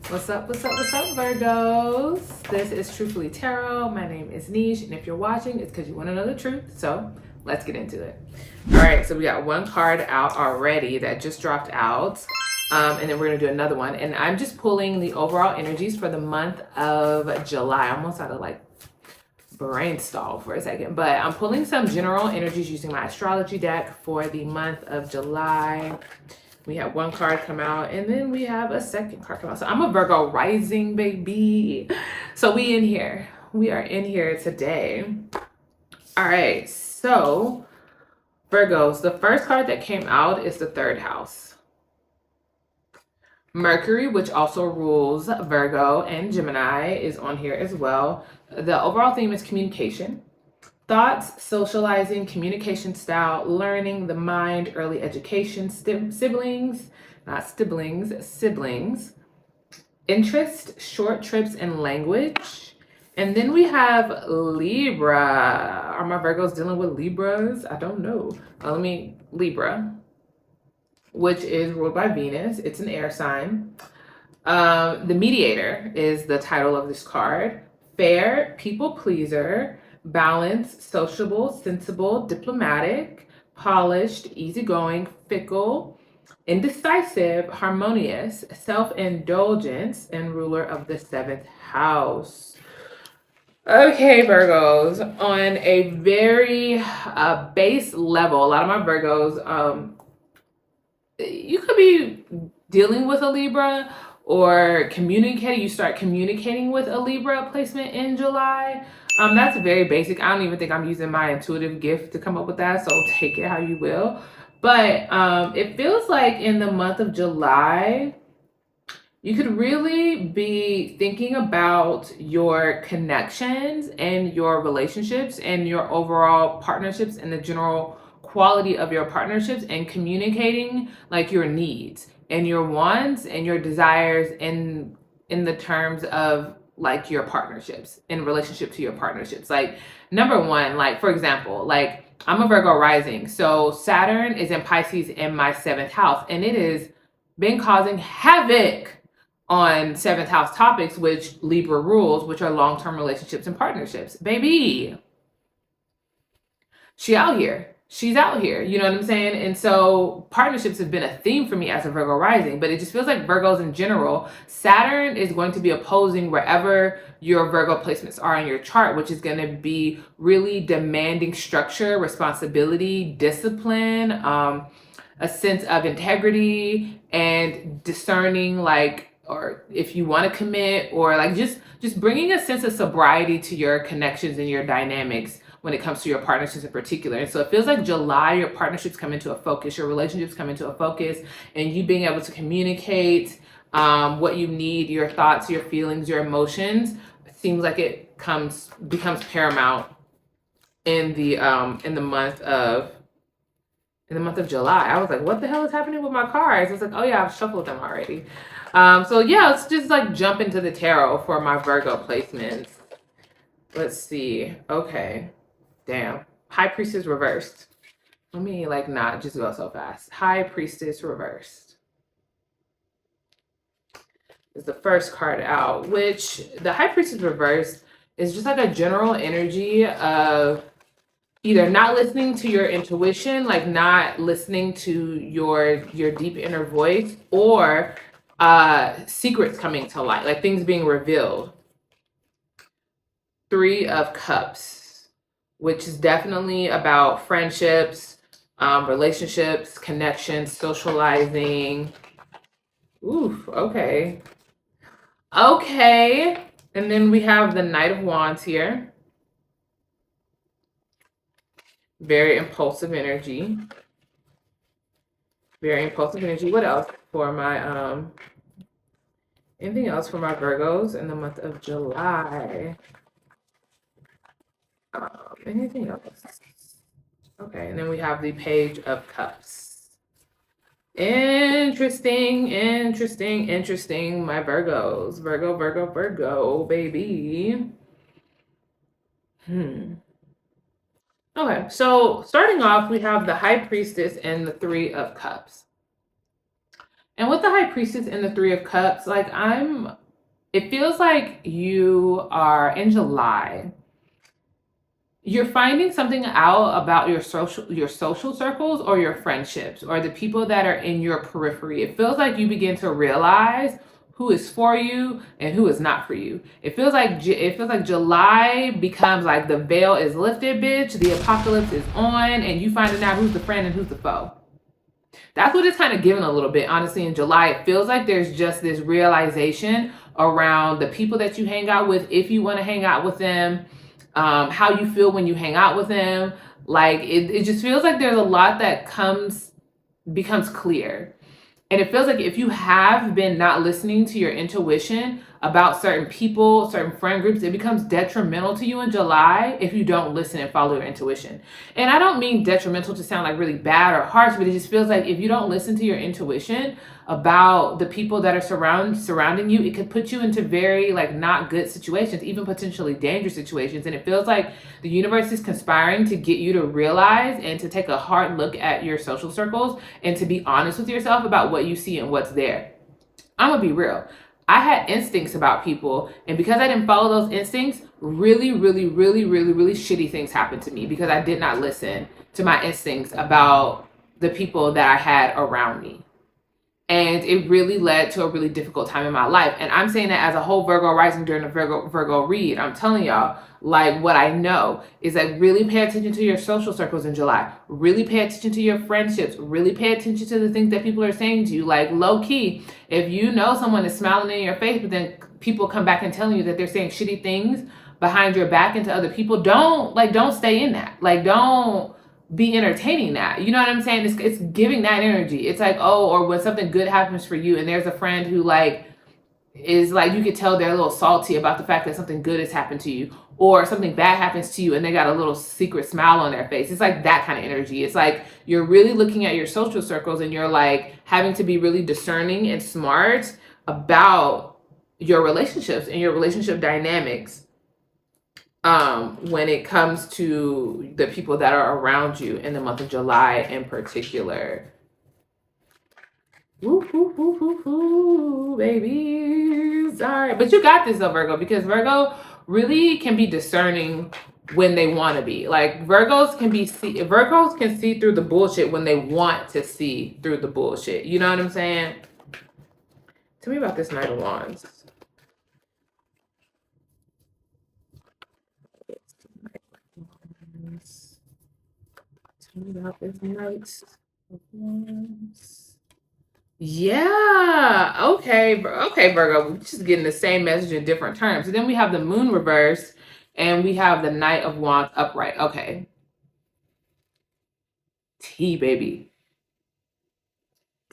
What's up, what's up, what's up, Virgos? This is Truthfully Tarot. My name is Niche, and if you're watching, it's because you want to know the truth. So let's get into it. All right, so we got one card out already that just dropped out. And then we're going to do another one. And I'm just pulling the overall energies for the month of July. I almost had to brain stall for a second, but I'm pulling some general energies using my astrology deck for the month of July. We have one card come out, and then we have a second card come out. So I'm a Virgo rising, baby. So we in here. We are in here today. All right. So Virgos, the first card that came out is the third house. Mercury, which also rules Virgo and Gemini, is on here as well. The overall theme is communication. Thoughts, socializing, communication style, learning, the mind, early education, siblings, not siblings, interest, short trips, and language. And then we have Libra. Are my Virgos dealing with Libras? I don't know. Libra, which is ruled by Venus. It's an air sign. The Mediator is the title of this card. Fair, people pleaser, balanced, sociable, sensible, diplomatic, polished, easygoing, fickle, indecisive, harmonious, self-indulgence, and ruler of the seventh house. Okay, Virgos, on a very base level, a lot of my Virgos, you could be dealing with a Libra or you start communicating with a Libra placement in July. That's very basic. I don't even think I'm using my intuitive gift to come up with that, so take it how you will. But it feels like in the month of July, you could really be thinking about your connections and your relationships and your overall partnerships and the general quality of your partnerships and communicating like your needs and your wants and your desires in the terms of like your partnerships in relationship to your partnerships. Like number one, like for example, like I'm a Virgo rising, so Saturn is in Pisces in my seventh house, and it has been causing havoc on seventh house topics, which Libra rules, which are long-term relationships and partnerships. Baby, she's out here, you know what I'm saying? And so partnerships have been a theme for me as a Virgo rising, but it just feels like Virgos in general, Saturn is going to be opposing wherever your Virgo placements are in your chart, which is going to be really demanding structure, responsibility, discipline, a sense of integrity, and discerning or if you want to commit, or like just bringing a sense of sobriety to your connections and your dynamics when it comes to your partnerships in particular. And so it feels like July, your partnerships come into a focus, your relationships come into a focus, and you being able to communicate what you need, your thoughts, your feelings, your emotions, seems like it becomes paramount in the month of July. I was like, what the hell is happening with my cards? It's like, oh yeah, I've shuffled them already. So yeah, let's just like jump into the tarot for my Virgo placements. Let's see. Okay. Damn. High Priestess reversed. Let me not just go so fast. High Priestess reversed is the first card out, which the High Priestess reversed is just like a general energy of either not listening to your intuition, like not listening to your deep inner voice, or secrets coming to light, like things being revealed. Three of Cups, which is definitely about friendships, relationships, connections, socializing. Oof, okay. Okay. And then we have the Knight of Wands here. Very impulsive energy. Very impulsive energy. What else for my anything else for my Virgos in the month of July? Anything else? Okay, and then we have the Page of Cups. Interesting, my Virgos. Virgo, baby. Okay, so starting off, we have the High Priestess and the Three of Cups. And with the High Priestess and the Three of Cups, like it feels like you are in July. You're finding something out about your social circles or your friendships or the people that are in your periphery. It feels like you begin to realize who is for you and who is not for you. It feels like July becomes like the veil is lifted, bitch. The apocalypse is on, and you finding out who's the friend and who's the foe. That's what it's kind of given a little bit, honestly. In July, it feels like there's just this realization around the people that you hang out with, if you want to hang out with them, how you feel when you hang out with them. Like it just feels like there's a lot that becomes clear. And it feels like if you have been not listening to your intuition about certain people, certain friend groups, it becomes detrimental to you in July if you don't listen and follow your intuition. And I don't mean detrimental to sound like really bad or harsh, but it just feels like if you don't listen to your intuition about the people that are surrounding you, it could put you into very like not good situations, even potentially dangerous situations. And it feels like the universe is conspiring to get you to realize and to take a hard look at your social circles and to be honest with yourself about what you see and what's there. I'm gonna be real. I had instincts about people, and because I didn't follow those instincts, really, really, really, really, really shitty things happened to me because I did not listen to my instincts about the people that I had around me. And it really led to a really difficult time in my life. And I'm saying that as a whole Virgo rising during the Virgo read. I'm telling y'all, like what I know is that really pay attention to your social circles in July. Really pay attention to your friendships. Really pay attention to the things that people are saying to you. Like low key, if you know someone is smiling in your face, but then people come back and telling you that they're saying shitty things behind your back into other people, don't stay in that. Like don't be entertaining that. You know what I'm saying? It's giving that energy. It's like, oh, or when something good happens for you and there's a friend who like is like, you could tell they're a little salty about the fact that something good has happened to you, or something bad happens to you and they got a little secret smile on their face. It's like that kind of energy. It's like you're really looking at your social circles and you're like having to be really discerning and smart about your relationships and your relationship dynamics when it comes to the people that are around you in the month of July in particular. Woo, woo, woo, woo, woo, babies. All right. But you got this though, Virgo, because Virgo really can be discerning when they want to be. Like Virgos can see through the bullshit when they want to see through the bullshit. You know what I'm saying? Tell me about this Knight of Wands. Tell me about this Knight of Wands. Yeah. Okay. Okay, Virgo. We're just getting the same message in different terms. And then we have the Moon reversed and we have the Knight of Wands upright. Okay. T, baby.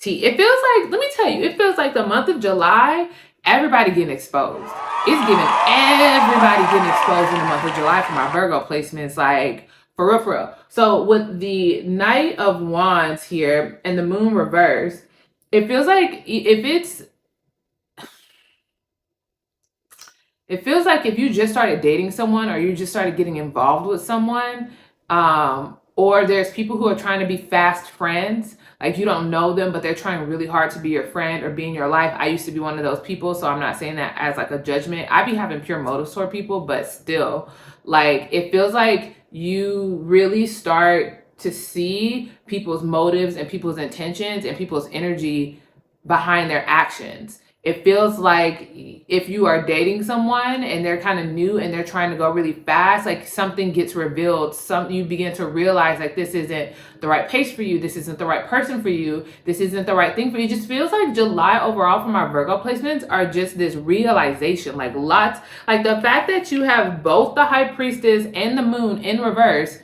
T. It feels like, let me tell you, it feels like the month of July, everybody getting exposed. It's giving everybody getting exposed in the month of July for my Virgo placements. Like, for real, for real. So with the Knight of Wands here and the Moon reversed, it feels like if you just started dating someone or you just started getting involved with someone, or there's people who are trying to be fast friends, like you don't know them, but they're trying really hard to be your friend or be in your life. I used to be one of those people, so I'm not saying that as like a judgment. I be having pure motives toward people, but still, like it feels like you really start to see people's motives and people's intentions and people's energy behind their actions. It feels like if you are dating someone and they're kind of new and they're trying to go really fast, like something gets revealed, you begin to realize like this isn't the right pace for you, this isn't the right person for you, this isn't the right thing for you. It just feels like July overall for my Virgo placements are just this realization, like lots, like the fact that you have both the High Priestess and the Moon in reverse.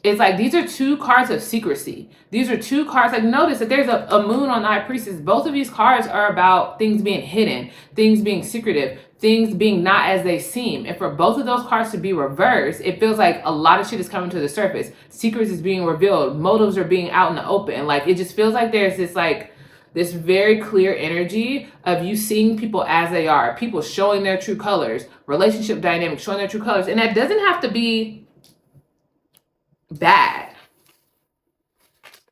It's like these are two cards of secrecy. These are two cards. Like notice that there's a moon on the High Priestess. Both of these cards are about things being hidden, things being secretive, things being not as they seem. And for both of those cards to be reversed, it feels like a lot of shit is coming to the surface. Secrets is being revealed. Motives are being out in the open. Like it just feels like there's this like this very clear energy of you seeing people as they are, people showing their true colors, relationship dynamics showing their true colors. And that doesn't have to be bad.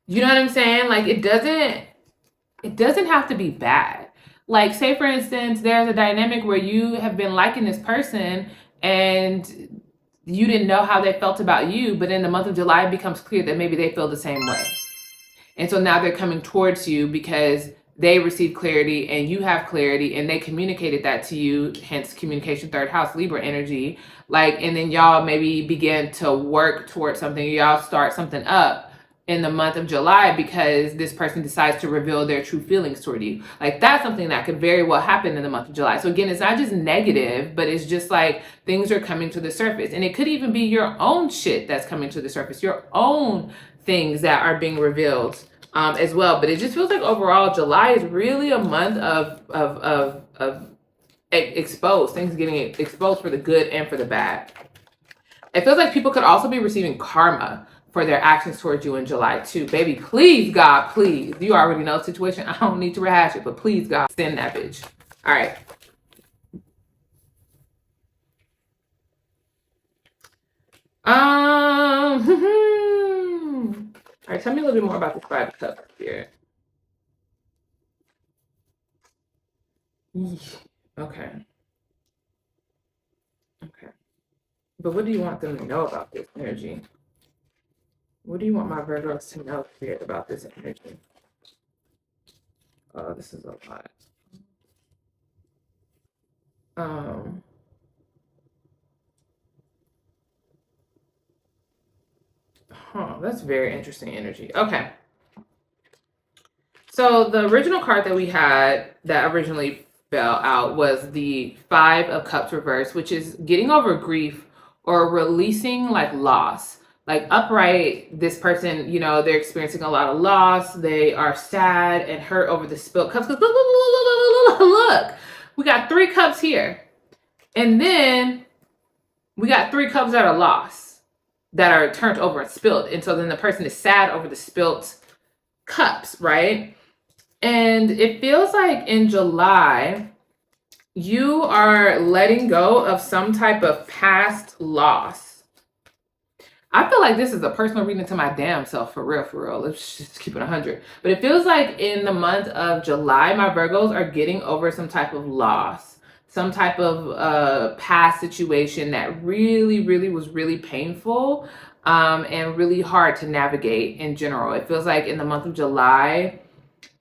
You know what I'm saying? Like it doesn't it doesn't have to be bad. Like, say for instance, there's a dynamic where you have been liking this person and you didn't know how they felt about you, but in the month of July, it becomes clear that maybe they feel the same way. And so now they're coming towards you because they received clarity and you have clarity and they communicated that to you, hence communication, third house, Libra energy. Like, and then y'all maybe begin to work towards something, y'all start something up in the month of July because this person decides to reveal their true feelings toward you. Like, that's something that could very well happen in the month of July. So again, it's not just negative, but it's just like things are coming to the surface. And it could even be your own shit that's coming to the surface, your own things that are being revealed as well. But it just feels like overall July is really a month of exposed, things getting exposed for the good and for the bad. It feels like people could also be receiving karma for their actions towards you in July too. Baby, please, God, please. You already know the situation. I don't need to rehash it, but please, God, send that bitch. All right. All right, tell me a little bit more about this Five of Cups here. Okay. Okay. But what do you want them to know about this energy? What do you want my Virgos to know here about this energy? Oh, this is a lot. That's very interesting energy. Okay. So the original card that we had that originally fell out was the Five of Cups reversed, which is getting over grief or releasing like loss. Like upright, this person, you know, they're experiencing a lot of loss. They are sad and hurt over the spilled cups. Look, we got 3 cups here. And then we got 3 cups that are lost, that are turned over and spilled. And so then the person is sad over the spilled cups, right? And it feels like in July, you are letting go of some type of past loss. I feel like this is a personal reading to my damn self, for real, for real. Let's just keep it 100. But it feels like in the month of July, my Virgos are getting over some type of loss, some type of past situation that really, really was really painful and really hard to navigate in general. It feels like in the month of July,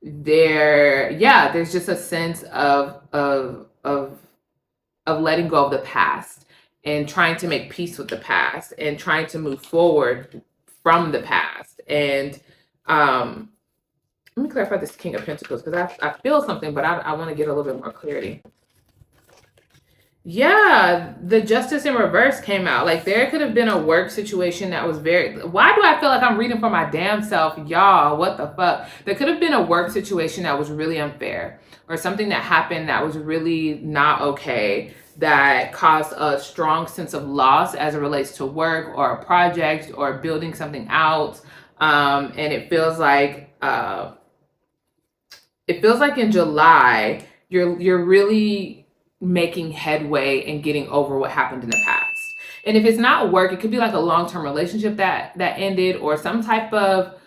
there's just a sense of letting go of the past and trying to make peace with the past and trying to move forward from the past. And let me clarify this King of Pentacles, because I feel something, but I want to get a little bit more clarity. Yeah, the Justice in reverse came out. Like, there could have been a work situation that was very... Why do I feel like I'm reading for my damn self? Y'all, what the fuck? There could have been a work situation that was really unfair, or something that happened that was really not okay, that caused a strong sense of loss as it relates to work or a project or building something out. And it feels like in July, you're really making headway and getting over what happened in the past. And if it's not work, it could be like a long-term relationship that ended, or some type of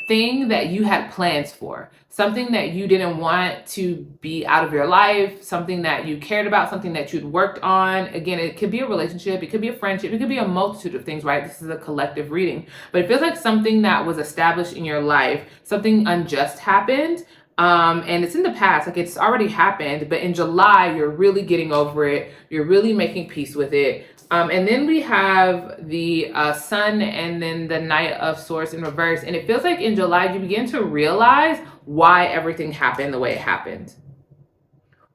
thing that you had plans for, something that you didn't want to be out of your life, something that you cared about, something that you'd worked on. Again, it could be a relationship, it could be a friendship, it could be a multitude of things, right? This is a collective reading, but it feels like something that was established in your life, something unjust happened. And it's in the past, like it's already happened, but in July, you're really getting over it. You're really making peace with it. And then we have the Sun and then the Knight of Swords in reverse. And it feels like in July, you begin to realize why everything happened the way it happened.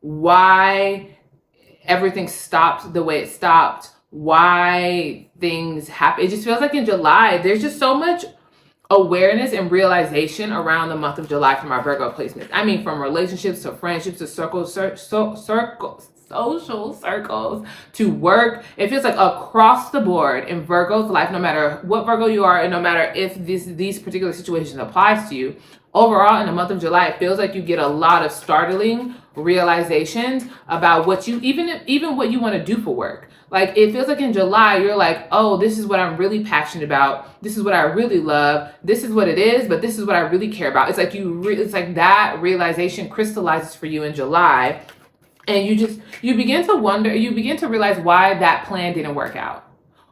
Why everything stopped the way it stopped. Why things happen. It just feels like in July, there's just so much awareness and realization around the month of July from our Virgo placements. I mean, from relationships to friendships to social circles to work. It feels like across the board in Virgo's life, no matter what Virgo you are and no matter if these particular situations applies to you, overall in the month of July, it feels like you get a lot of startling realizations about what you even what you want to do for work. Like it feels like in July you're like, oh, this is what I'm really passionate about. This is what I really love. This is what it is, but this is what I really care about. It's like it's like that realization crystallizes for you in July, and you begin to wonder, you begin to realize why that plan didn't work out,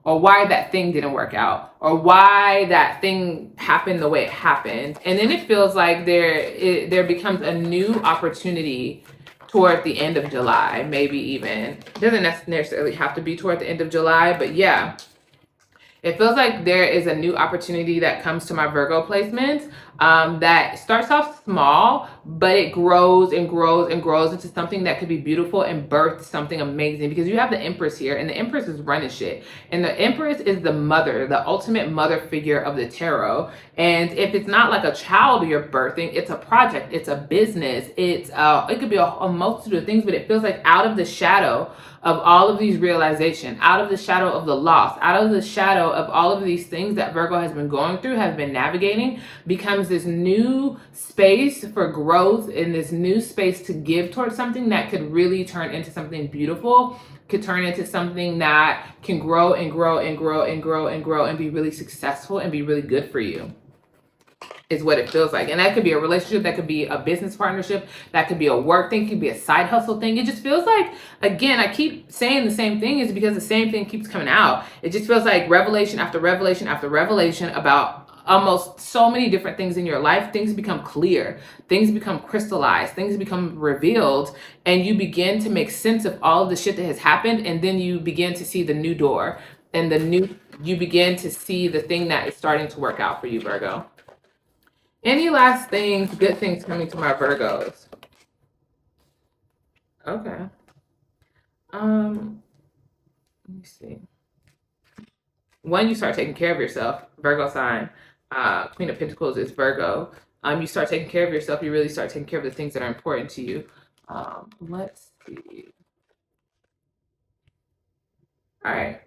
or why that thing didn't work out, or why that thing happened the way it happened. And then it feels like there becomes a new opportunity toward the end of July, maybe even. It doesn't necessarily have to be toward the end of July, but yeah, it feels like there is a new opportunity that comes to my Virgo placements, that starts off small, but it grows and grows and grows into something that could be beautiful and birth something amazing, because you have the Empress here, and the Empress is running shit. And the Empress is the mother, the ultimate mother figure of the tarot. And if it's not like a child you're birthing, it's a project, it's a business, it could be a multitude of things, but it feels like out of the shadow of all of these realizations, out of the shadow of the loss, out of the shadow of all of these things that Virgo has been going through, has been navigating, becomes this new space for growth, and this new space to give towards something that could really turn into something beautiful, could turn into something that can grow and grow and grow and grow and grow and be really successful and be really good for you, is what it feels like. And that could be a relationship, that could be a business partnership, that could be a work thing, it could be a side hustle thing. It just feels like, again, I keep saying the same thing is because the same thing keeps coming out. It just feels like revelation after revelation after revelation about almost so many different things in your life. Things become clear, things become crystallized, things become revealed, and you begin to make sense of all of the shit that has happened. And then you begin to see the new door, and you begin to see the thing that is starting to work out for you, Virgo. Any last things, good things coming to my Virgos? Okay. Let me see. When you start taking care of yourself, Virgo sign, Queen of Pentacles is Virgo. You start taking care of yourself, you really start taking care of the things that are important to you. Let's see. All right.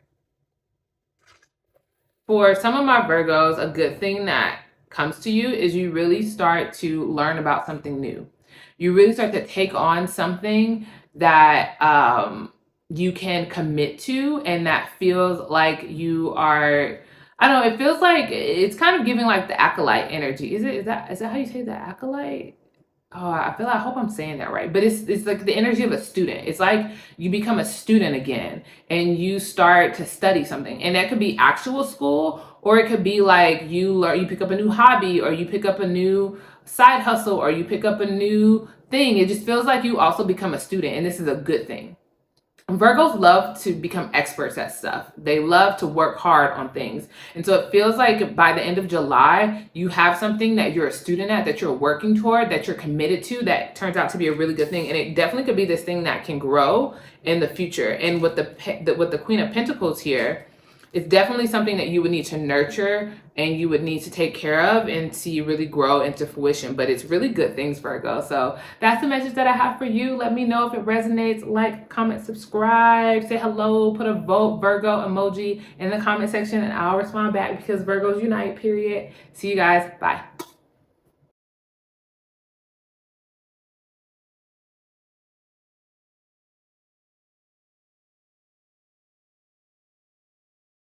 For some of my Virgos, a good thing that comes to you is you really start to learn about something new. You really start to take on something that you can commit to, and that feels like you are, I don't know, it feels like it's kind of giving like the acolyte energy. Is that how you say the acolyte? Oh, I hope I'm saying that right. But it's like the energy of a student. It's like you become a student again, and you start to study something. And that could be actual school, or it could be like you pick up a new hobby, or you pick up a new side hustle, or you pick up a new thing. It just feels like you also become a student, and this is a good thing. Virgos love to become experts at stuff. They love to work hard on things. And so it feels like by the end of July, you have something that you're a student at, that you're working toward, that you're committed to, that turns out to be a really good thing. And it definitely could be this thing that can grow in the future. And with the Queen of Pentacles here, it's definitely something that you would need to nurture, and you would need to take care of and see really grow into fruition. But it's really good things, Virgo. So that's the message that I have for you. Let me know if it resonates. Like, comment, subscribe, say hello, put a vote Virgo emoji in the comment section, and I'll respond back, because Virgos unite, period. See you guys. Bye.